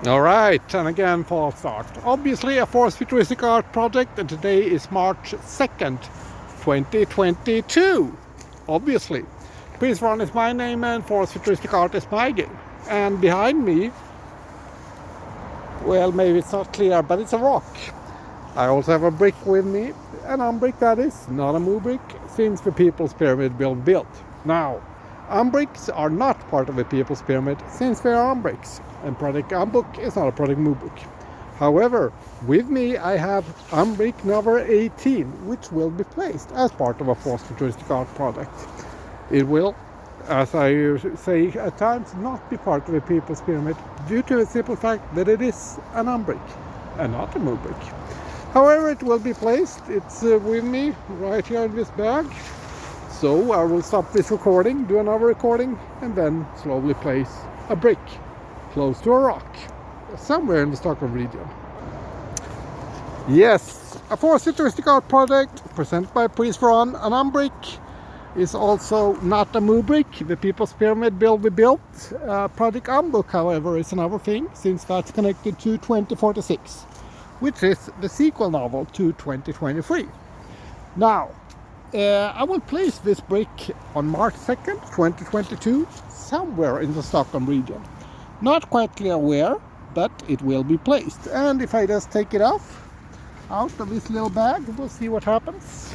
Alright, and again false start. Obviously a forced futuristic art project, and today is March 2nd, 2022. Obviously. Pries Verhon is my name and forced futuristic art is my game. And behind me, well, maybe it's not clear, but it's a rock. I also have a brick with me, an Umbrick that is, not a Umbrick, since the People's Pyramid will be built. Now, Umbricks are not part of the People's Pyramid since they are Umbricks, and Project Umbrick is not a Project Umbrick. However, with me I have Umbrick number 18, which will be placed as part of a forced futuristic art project. It will, as I say at times, not be part of the People's Pyramid due to the simple fact that it is an Umbrick and not a Umbrick. However, it will be placed. It's with me right here in this bag. So I will stop this recording, do another recording, and then slowly place a brick close to a rock somewhere in the Stockholm region. Yes, a forced futuristic art project presented by Pries Verhon. An Umbrick is also not a Umbrick. The People's Pyramid will be built. Project Umbrick, however, is another thing, since that's connected to 2046, which is the sequel novel to 2023. Now, I will place this brick on March 2nd, 2022, somewhere in the Stockholm region. Not quite clear where, but it will be placed. And if I just take it out of this little bag, we'll see what happens.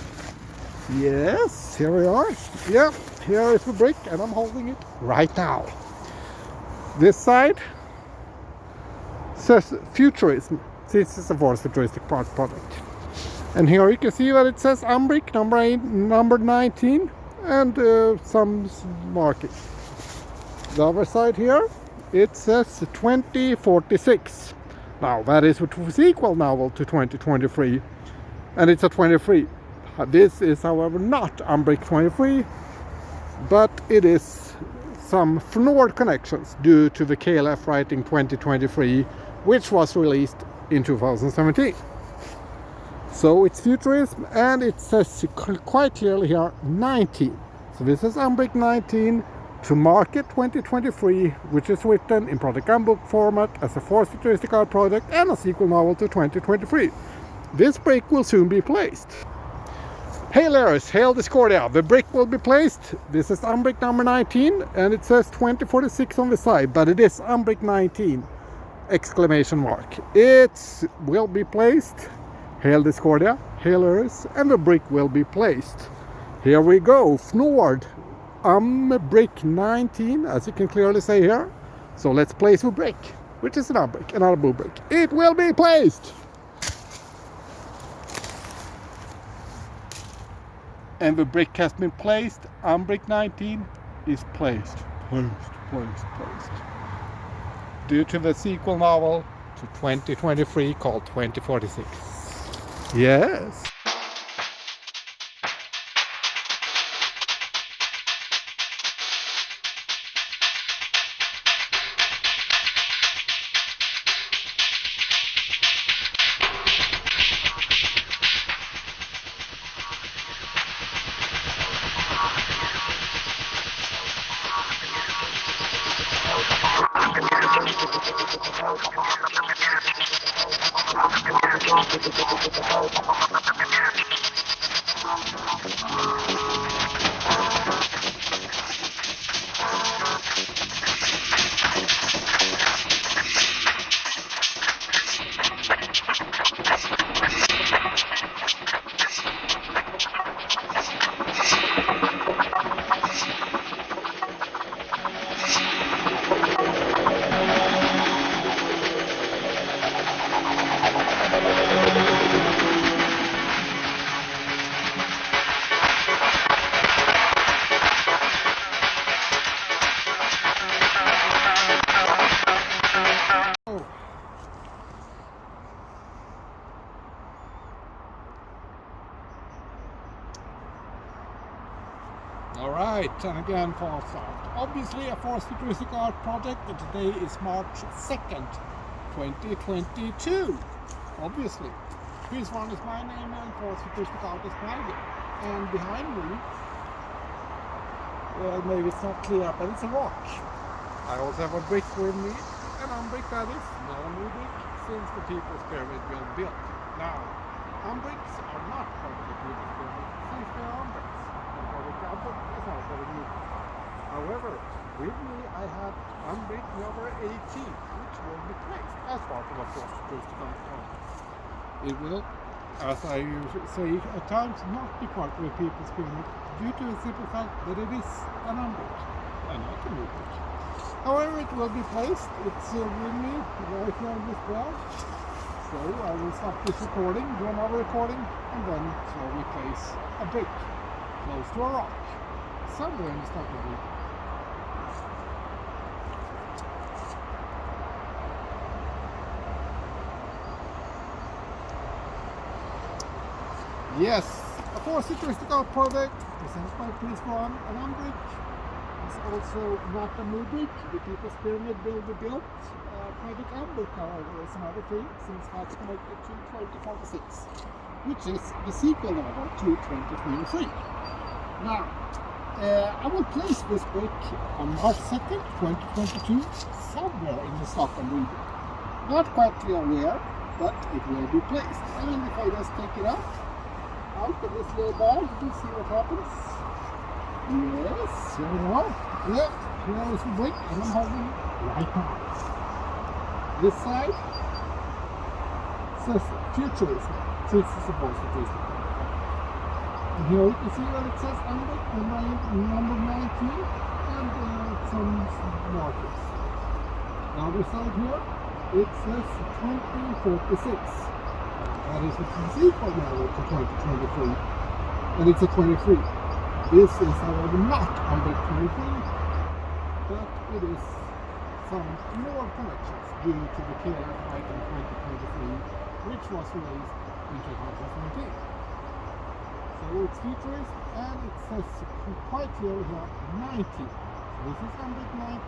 Yes, here we are. Yeah, here is the brick, and I'm holding it right now. This side says Futurism. This is a forced futuristic art project. And here you can see that it says Umbrick number 19 and some marking. The other side here, it says 2046. Now that is a sequel novel to 2023, and it's a 23. This is, however, not Umbrick 23, but it is some Fnord connections due to the KLF writing 2023, which was released in 2017. So it's futurism, and it says quite clearly here 19. So this is Umbrick 19 to market 2023, which is written in Project Umbrick format as a forced futuristic art project and a sequel novel to 2023. This brick will soon be placed. Hail Eris, hail Discordia, the brick will be placed. This is Umbrick number 19, and it says 2046 on the side, but it is Umbrick 19! Exclamation mark. It will be placed. Hail Discordia, hail Eris, and the brick will be placed. Here we go, Fnord, Umbrick 19, as you can clearly say here. So let's place the brick, which is an Umbrick, and not a Umbrick. It will be placed! And the brick has been placed. Umbrick 19 is placed. Placed. Due to the sequel novel to 2023 called 2046. Yes. Alright, and again false start. Obviously a forced futuristic art project, and today is March 2nd, 2022. Obviously. Pries Verhon is my name and forced futuristic art is my name. And behind me, well, maybe it's not clear, but it's a rock. I also have a brick with me, an Umbrick that is, not a Umbrick, since the People's Pyramid will be built. Now, Umbricks are not part of the People's Pyramid since they are Umbricks. And Umbrick is not part of the Umbrick. However, with me I have Umbrick number 18, which will be placed as part of a futuristic concept. It will, as I usually say at times, not be part of the People's Pyramid due to the simple fact that it is an Umbrick and not a Umbrick. However, it will be placed. It's with me right here on this ground. So I will stop this recording, do another recording, and then slowly place a brick close to a rock somewhere in the Stockholm region. Yes, a futuristic art project presented by Pries Verhon and Umbrick. It's also not a Umbrick. The People's Pyramid will be built. Project Umbrick, however, is another thing since that's connected to 2046, which is the sequel novel to 2023. Now, I will place this brick on March 2nd, 2022, somewhere in the Stockholm region. Not quite clear where, but it will be placed. And if I just take it out of this little bag, you can see what happens. Yes, here we go. Yeah, here is the brick, and I'm holding it right now. This side says futurism, since it's supposed to be. And here you can see that it says Umbrick number 19 and some markers. The other side here, it says 2046. That is a sequel now to 2023, and it's a 23. This is however not Umbrick 23, but it is some more connections due to the killer fight in 2023, which was released in 2019. So it's futurist, and it says quite clearly here 19. So this is Umbrick 19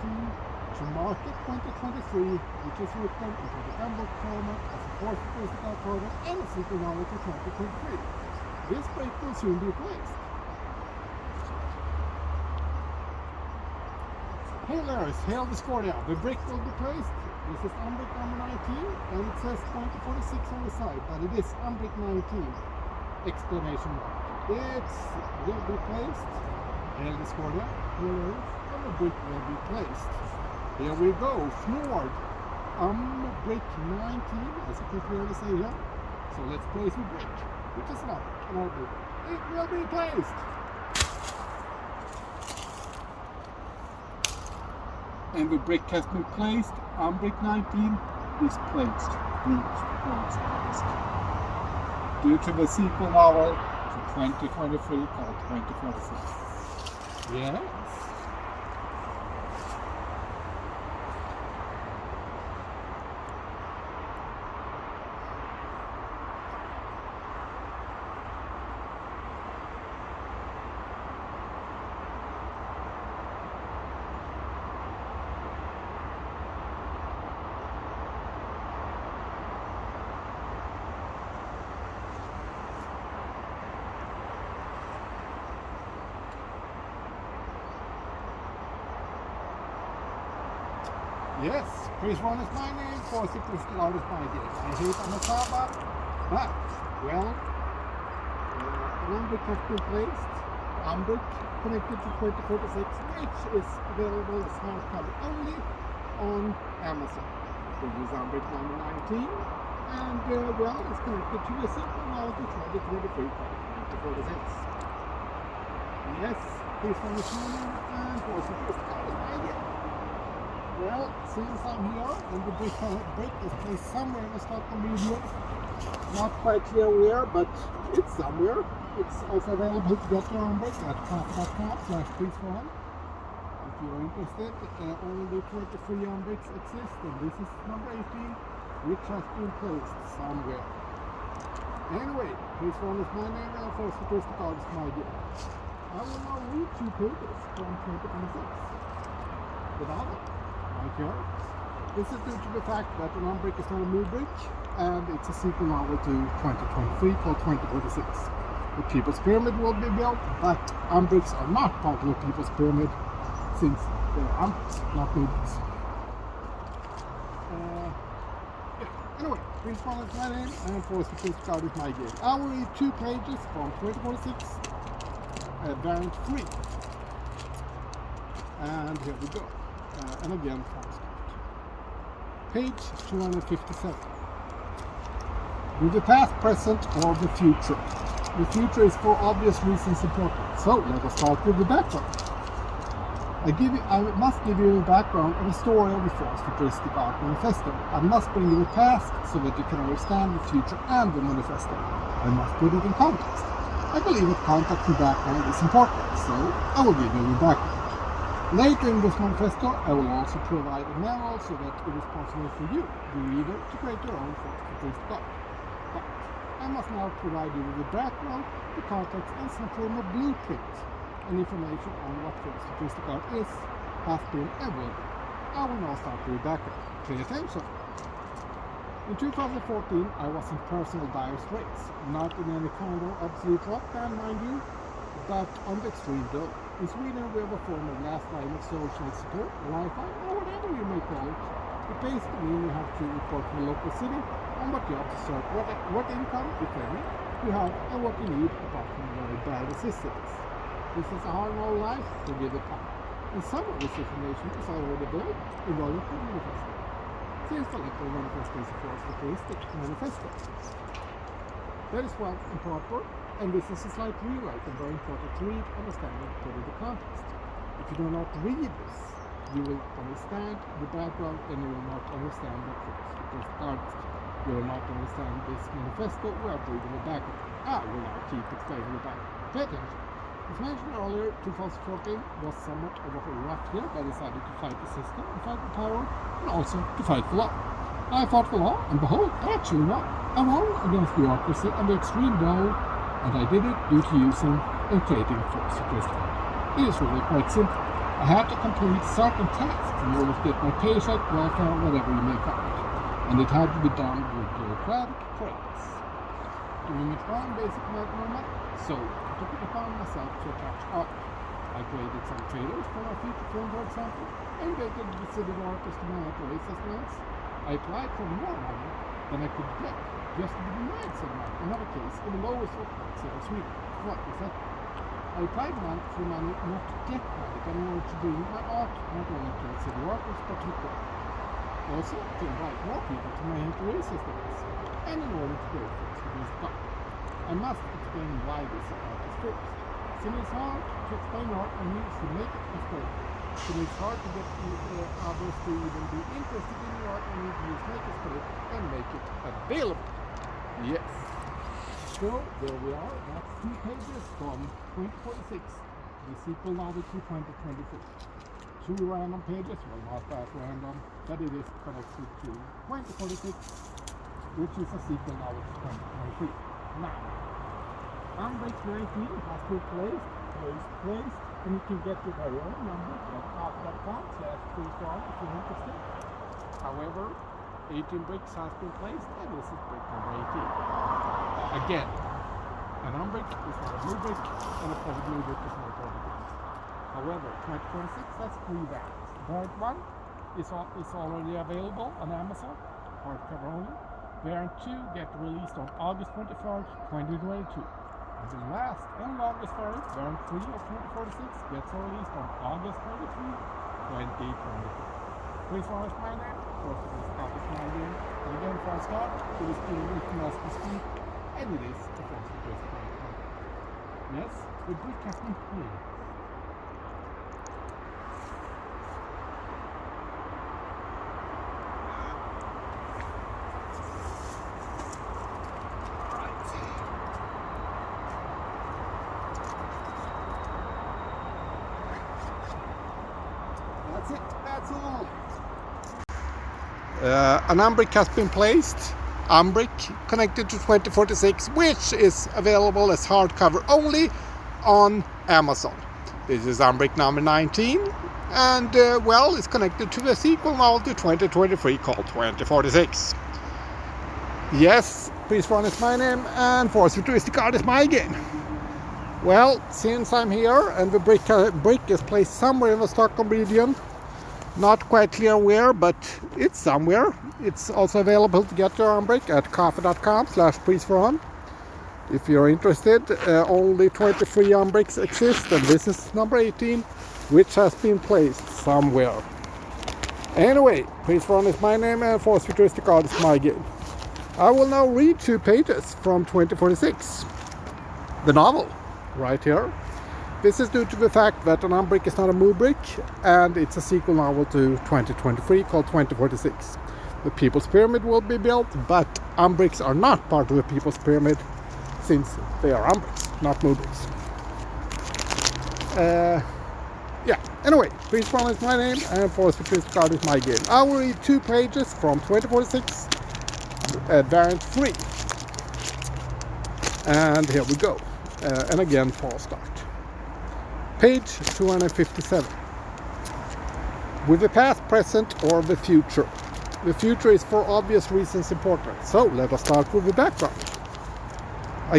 to market 2023, which is written into the Umbrick format as a futuristic art project and a sequel novel to 2023. This break will soon be placed. Hey Larry, hail Discordia. The brick will be placed. This is Umbrick number 19, and it says 2046 on the side, but it is Umbrick 19! Exclamation mark. It will be placed. Hail Discordia. Here it is, and the brick will be placed. Here we go. Fjord. Umbrick 19, as you can clearly see here. So let's place the brick, which is not an brick. It will be placed. And the brick has been placed. Umbrick 19 is placed. Due to the sequel novel to 2023 called 2046. Yes. Yes, Pries Verhon is my name, futuristic art is my game. I hate Amasaba, but, well, Umbrick has been placed. Umbrick connected to 2046, which is available as hardcover only on Amazon. This is Umbrick number 19, and, well, it's connected to the sequel now to 2023 2046. Yes, Pries Verhon is my name, and futuristic art is my game. Well, since I'm here and the brick is placed somewhere in the Stockholm region, not quite clear where, but it's somewhere. It's also available to get your own brick at craft.com/Pries Verhon. If you're interested, only 23 Umbricks exist, and this is number 18, which has been placed somewhere. Anyway, Pries Verhon is my name, and futuristic art is my game. I will now read 2 pages from 2026. Without it. Right here. This is due to the fact that an Umbrick is not a Umbrick, and it's a sequel novel to 2023 called 2046. The People's Pyramid will be built, but Umbricks are not part of the People's Pyramid since they're Umbricks, not Umbricks. Pries Verhon is my name, and Forest Futuristic Art is my game. I will read 2 pages from 2046, variant 3. And here we go. And again, Forest Art. Page 257. With the past, present, or the future. The future is for obvious reasons important. So let us start with the background. I must give you a background and a story of the Forest Futuristic Art Manifesto. I must bring you the past so that you can understand the future and the manifesto. I must put it in context. I believe that context and background is important, so I will give you the background. Later in this manifesto, I will also provide a manual so that it is possible for you, the reader, to create your own Forest Futuristic Art. But I must now provide you with the background, the context, and some form of blueprint and information on what Forest Futuristic Art is, has been, and will be. I will now start with the background. Pay attention. In 2014, I was in personal dire straits, not in any kind of absolute lockdown, mind you, but on the extreme though. In Sweden, we have a form of last line of social support, lifeline, or whatever you may call it. It basically means you have to report to the local city on what you have to serve, what income, if any, you have, and what you need apart from very bad assistance. This is a hard old life to give it time. And some of this information is already built in the Liquid Manifesto. Since the Liquid Manifesto is a Forest Futuristic Manifesto. That is well and proper, and this is a slight rewrite and very important to read, understand, and put in the context. If you do not read this, you will understand the background and you will not understand the Forest Futuristic Artist. You will not understand this manifesto without reading the background. I will now keep explaining the background. Pay attention. As mentioned earlier, 2014 was somewhat of a rough year. I decided to fight the system, to fight the power, and also to fight the law. I fought the law, and behold, I actually won. I won against bureaucracy and the extreme goal, and I did it due to using and creating Forest Futuristic Art. It is really quite simple. I had to complete certain tasks in order to get my paycheck, welfare, whatever you may call it. And it had to be done with bureaucratic correctness. Doing it one basic math, so I took it upon myself to attach art. I created some trailers for my feature film, for example, and created the city workers to my employees estimates. I applied for more money than I could get, just to be denied some money. Another case, in the lowest occupancy of Sweden. What is that? I applied for money not to get money, but in order to bring my art not only to the city workers, but to the poor. Also, to invite more people to my employees estimates, and in order to go for this art. I must explain why this art is first. Since it's hard to explain art and needs to make it explain. Since it's hard to get others to even be interested in the art and need to use make it explain and make it available. Yes. So there we are. That's 2 pages from 2046. The sequel novel to 2024. 2 random pages, well not that random, but it is connected to 2046, which is a sequel novel to 2023. Now, Umbrick 19 has been placed, and you can get your very own number at after.com/Pries Verhon if you're interested. However, 18 bricks has been placed, and this is brick number 18. Again, an Umbrick is not a blue brick, and a perfect blue brick is not a perfect brick. However, 2026 has 3 variants. Variant 1 is already available on Amazon, hardcover only. Variant 2 gets released on August 21st, 2022. And the last and longest variant, variant 3 of 2046, gets released on August 23, 2024. Pries Verhon is my name, Forest Futuristic Art is my name, and again for a start, it is written as we speak, and it is a Forest Futuristic Art. Yes, the brick has been cleared. That's it, that's all. An Umbrick has been placed. Umbrick connected to 2046, which is available as hardcover only on Amazon. This is Umbrick number 19, and well, it's connected to the sequel novel to 2023 called 2046. Yes, Pries Verhon is my name, and Forest Futuristic Art is my game. Well, since I'm here and the brick is placed somewhere in the Stockholm region, Not quite clear where, but it's somewhere. It's also available to get your Umbrick at coffee.com/Pries Verhon. If you're interested, only 23 Umbricks exist, and this is number 18, which has been placed somewhere. Anyway, Pries Verhon is my name, and Force Futuristic Art is my game. I will now read 2 pages from 2046, the novel, right here. This is due to the fact that an Umbrick is not a Umbrick, and it's a sequel novel to 2023 called 2046. The People's Pyramid will be built, but Umbricks are not part of the People's Pyramid, since they are Umbricks, not Umbricks. Anyway, Pries Verhon is my name, and Force Futuristic Art is my game. I will read 2 pages from 2046, variant 3. And here we go. And again, false start. Page 257. With the past, present, or the future. The future is for obvious reasons important, so let us start with the background. I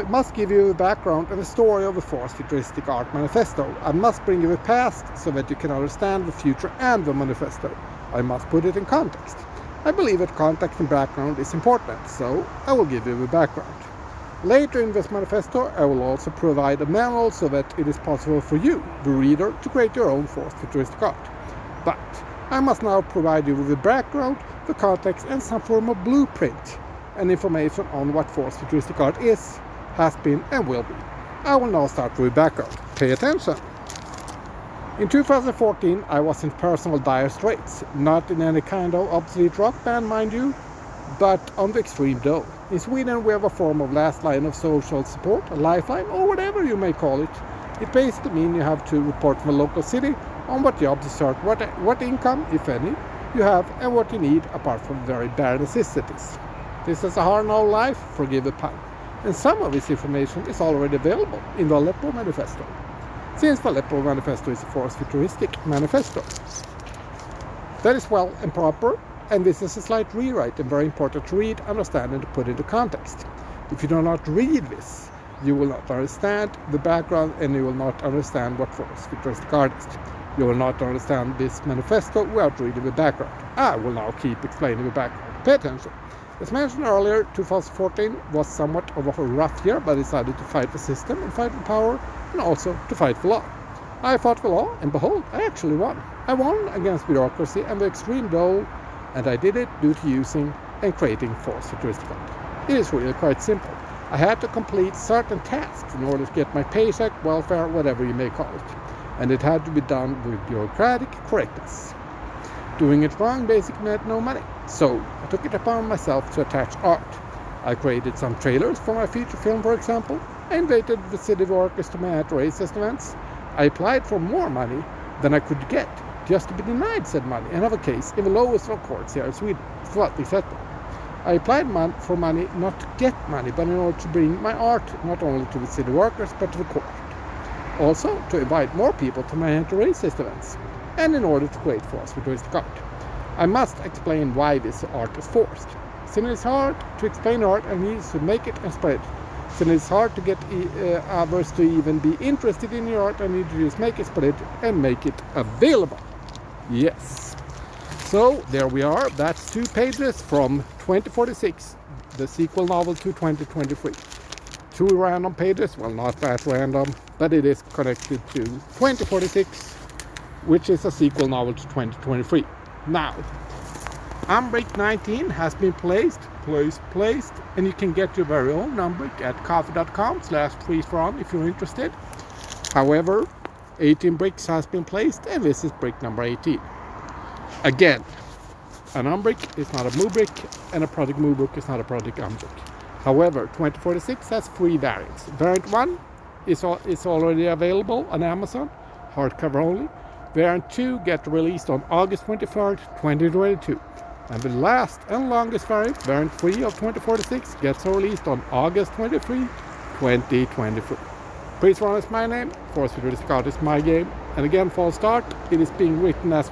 must give you the background and the story of the Force Futuristic Art Manifesto. I must bring you the past so that you can understand the future and the manifesto. I must put it in context. I believe that context and background is important, so I will give you the background. Later in this manifesto, I will also provide a manual so that it is possible for you, the reader, to create your own Force Futuristic Art. But I must now provide you with the background, the context, and some form of blueprint and information on what Force Futuristic Art is, has been, and will be. I will now start with the background. Pay attention. In 2014, I was in personal dire straits, not in any kind of obsolete rock band, mind you, but on the extreme though. In Sweden, we have a form of last line of social support, a lifeline, or whatever you may call it. It basically means you have to report from a local city on what jobs you start, what income, if any, you have, and what you need apart from very bare necessities. This is a hard-known life, forgive the pun, and some of this information is already available in the Aleppo Manifesto, since the Aleppo Manifesto is a Force Futuristic Manifesto. That is well and proper, and this is a slight rewrite and very important to read, understand, and to put into context. If you do not read this, you will not understand the background, and you will not understand what Force Futuristic Art is. You will not understand this manifesto without reading the background. I will now keep explaining the background. Pay attention. As mentioned earlier, 2014 was somewhat of a rough year, but I decided to fight the system and fight the power, and also to fight the law. I fought the law, and behold, I actually won. I won against bureaucracy and the extreme dole, and I did it due to using and creating Force Futuristic Art. It is really quite simple. I had to complete certain tasks in order to get my paycheck, welfare, whatever you may call it. And it had to be done with bureaucratic correctness. Doing it wrong basically meant no money. So I took it upon myself to attach art. I created some trailers for my feature film, for example. I invited the city workers to my anti-racist events. I applied for more money than I could get, just to be denied said money, and have a case in the lowest of courts here in Sweden, etc. I applied for money not to get money, but in order to bring my art not only to the city workers, but to the court. Also, to invite more people to my anti-racist events, and in order to create Force Futuristic Art. I must explain why this art is forced. Since it's hard to explain art, I need to make it and spread it. Since it's hard to get others to even be interested in your art, I need to just make it, spread it, and make it available. Yes. So, there we are. That's 2 pages from 2046, the sequel novel to 2023. 2 random pages, well, not that random, but it is connected to 2046, which is a sequel novel to 2023. Now, Umbrick 19 has been placed, and you can get your very own Umbrick at coffee.com/Pries Verhon if you're interested. However, 18 bricks has been placed, and this is brick number 18. Again, an Umbrick is not a Umbrick, and a project Umbrick is not a project Umbrick. However, 2046 has 3 variants. Variant 1 is already available on Amazon, hardcover only. Variant 2 gets released on August 23rd, 2022. And the last and longest variant, variant 3 of 2046, gets released on August 23, 2023. Pries Verhon is my name, Force Futuristic Art is my game, and again, false start, it is being written as